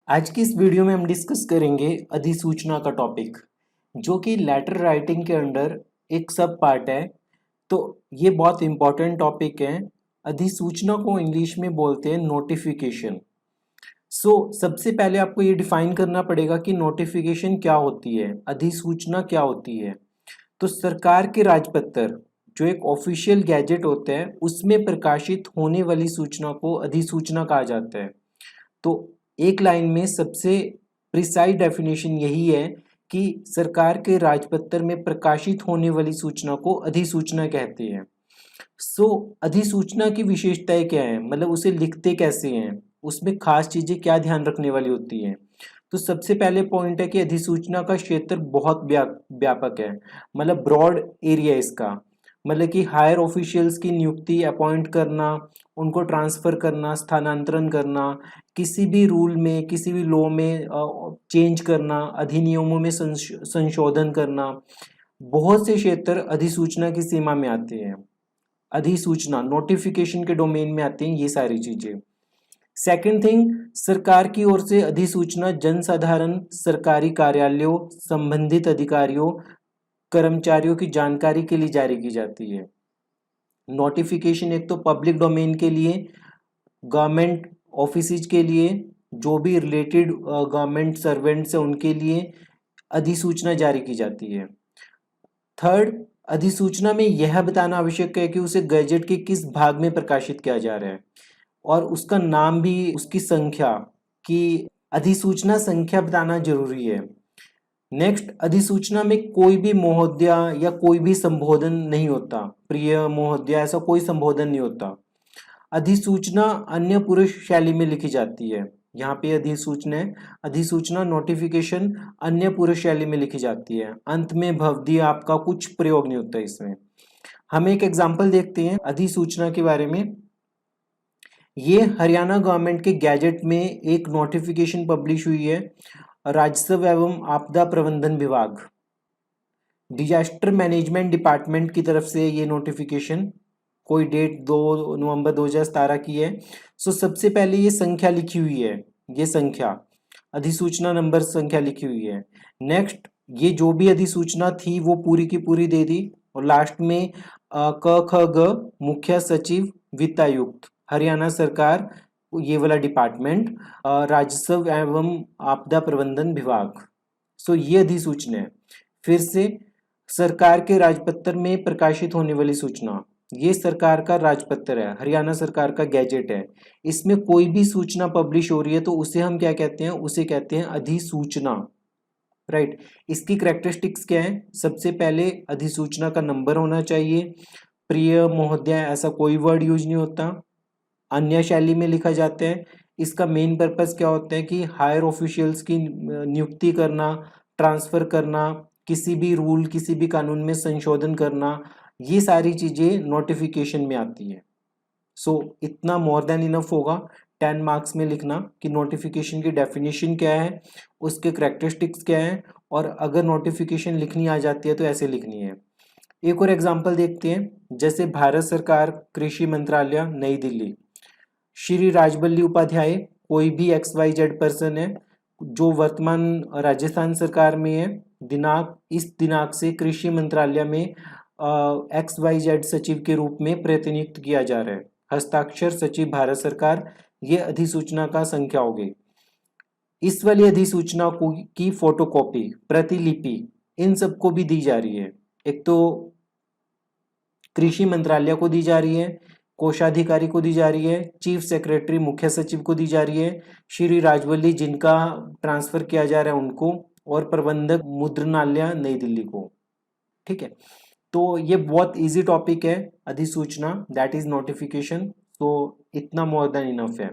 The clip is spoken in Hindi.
आज की इस वीडियो में हम डिस्कस करेंगे अधिसूचना का टॉपिक, जो कि लेटर राइटिंग के अंडर एक सब पार्ट है। तो ये बहुत इंपॉर्टेंट टॉपिक है। अधिसूचना को इंग्लिश में बोलते हैं नोटिफिकेशन। सबसे पहले आपको ये डिफाइन करना पड़ेगा कि नोटिफिकेशन क्या होती है, अधिसूचना क्या होती है। तो सरकार के राजपत्र, जो एक ऑफिशियल गैजेट होता है, उसमें प्रकाशित होने वाली सूचना को अधिसूचना कहा जाता है। तो एक लाइन में सबसे प्रिसाइज डेफिनेशन यही है कि सरकार के राजपत्र में प्रकाशित होने वाली सूचना को अधिसूचना कहते हैं। अधिसूचना की विशेषताएं क्या है, मतलब उसे लिखते कैसे हैं, उसमें खास चीजें क्या ध्यान रखने वाली होती हैं। तो सबसे पहले पॉइंट है कि अधिसूचना का क्षेत्र बहुत व्यापक है, मतलब ब्रॉड एरिया इसका। मतलब कि हायर ऑफिशियल्स की नियुक्ति, अपॉइंट करना, उनको ट्रांसफर करना, स्थानांतरण करना, किसी भी रूल में, किसी भी लॉ में चेंज करना, अधिनियमों में संशोधन करना, बहुत से क्षेत्र अधिसूचना की सीमा में आते हैं। अधिसूचना नोटिफिकेशन के डोमेन में आते हैं ये सारी चीजें। सेकंड थिंग, सरकार की ओर से अधिसूचना जनसाधारण, सरकारी कार्यालयों, संबंधित अधिकारियों, कर्मचारियों की जानकारी के लिए जारी की जाती है। नोटिफिकेशन एक तो पब्लिक डोमेन के लिए, गवर्नमेंट ऑफिस के लिए, जो भी रिलेटेड गवर्नमेंट सर्वेंट्स हैं उनके लिए अधिसूचना जारी की जाती है। थर्ड, अधिसूचना में यह बताना आवश्यक है कि उसे गैजेट के किस भाग में प्रकाशित किया जा रहा है, और उसका नाम भी, उसकी संख्या की अधिसूचना संख्या बताना जरूरी है। नेक्स्ट, अधिसूचना में कोई भी महोदया या कोई भी संबोधन नहीं होता, प्रिय महोदया ऐसा कोई संबोधन नहीं होता। अधिसूचना अन्य पुरुष शैली में लिखी जाती है। यहाँ पे अधिसूचना है, अधिसूचना नोटिफिकेशन अन्य पुरुष शैली में लिखी जाती है। अंत में भवदी आपका कुछ प्रयोग नहीं होता इसमें। हम एक एग्जाम्पल देखते हैं अधिसूचना के बारे में। ये हरियाणा गवर्नमेंट के गैजेट में एक नोटिफिकेशन पब्लिश हुई है। राजस्व एवं आपदा प्रबंधन विभाग, डिजास्टर मैनेजमेंट डिपार्टमेंट की तरफ से ये नोटिफिकेशन, कोई डेट 2 नवंबर 2017 की है। सबसे पहले ये संख्या लिखी हुई है, ये संख्या अधिसूचना नंबर संख्या लिखी हुई है। नेक्स्ट, ये जो भी अधिसूचना थी वो पूरी की पूरी दे दी, और लास्ट में क ख ग मुख्य सचिव वित्तायुक्त हरियाणा सरकार, ये वाला डिपार्टमेंट, राजस्व एवं आपदा प्रबंधन विभाग। ये अधिसूचना है। फिर से, सरकार के राजपत्र में प्रकाशित होने वाली सूचना, ये सरकार का राजपत्र है, हरियाणा सरकार का गैजेट है। इसमें कोई भी सूचना पब्लिश हो रही है तो उसे हम क्या कहते हैं, उसे कहते हैं अधिसूचना। राइट। इसकी कैरेक्टरिस्टिक्स क्या है? सबसे पहले अधिसूचना का नंबर होना चाहिए, प्रिय महोदय ऐसा कोई वर्ड यूज नहीं होता, अन्य शैली में लिखा जाता है। इसका मेन पर्पस क्या होता है कि हायर ऑफिशियल्स की नियुक्ति करना, ट्रांसफर करना, किसी भी रूल, किसी भी कानून में संशोधन करना, ये सारी चीजें नोटिफिकेशन में आती है। इतना मोर देन इनफ होगा 10 मार्क्स में लिखना कि नोटिफिकेशन की डेफिनेशन क्या है, उसके करेक्टरिस्टिक्स क्या है, और अगर नोटिफिकेशन लिखनी आ जाती है तो ऐसे लिखनी है। एक और एग्जांपल देखते हैं, जैसे भारत सरकार कृषि मंत्रालय नई दिल्ली, श्री राजबल्ली उपाध्याय कोई भी XYZ पर्सन है जो वर्तमान राजस्थान सरकार में है, इस दिनांक से कृषि मंत्रालय में XYZ सचिव के रूप में प्रतिनियुक्त किया जा रहा है। हस्ताक्षर सचिव भारत सरकार, ये अधिसूचना का संख्या होगी। इस वाली अधिसूचना को की फोटोकॉपी, प्रतिलिपि इन सबको भी दी जा रही है। एक तो कृषि मंत्रालय को दी जा रही है, कोषाधिकारी को दी जा रही है, चीफ सेक्रेटरी मुख्य सचिव को दी जा रही है, श्री राजवल्ली जिनका ट्रांसफर किया जा रहा है उनको, और प्रबंधक मुद्रणालय नई दिल्ली को। ठीक है, तो ये बहुत इजी टॉपिक है अधिसूचना, दैट इज नोटिफिकेशन। तो इतना मोर देन इनफ है।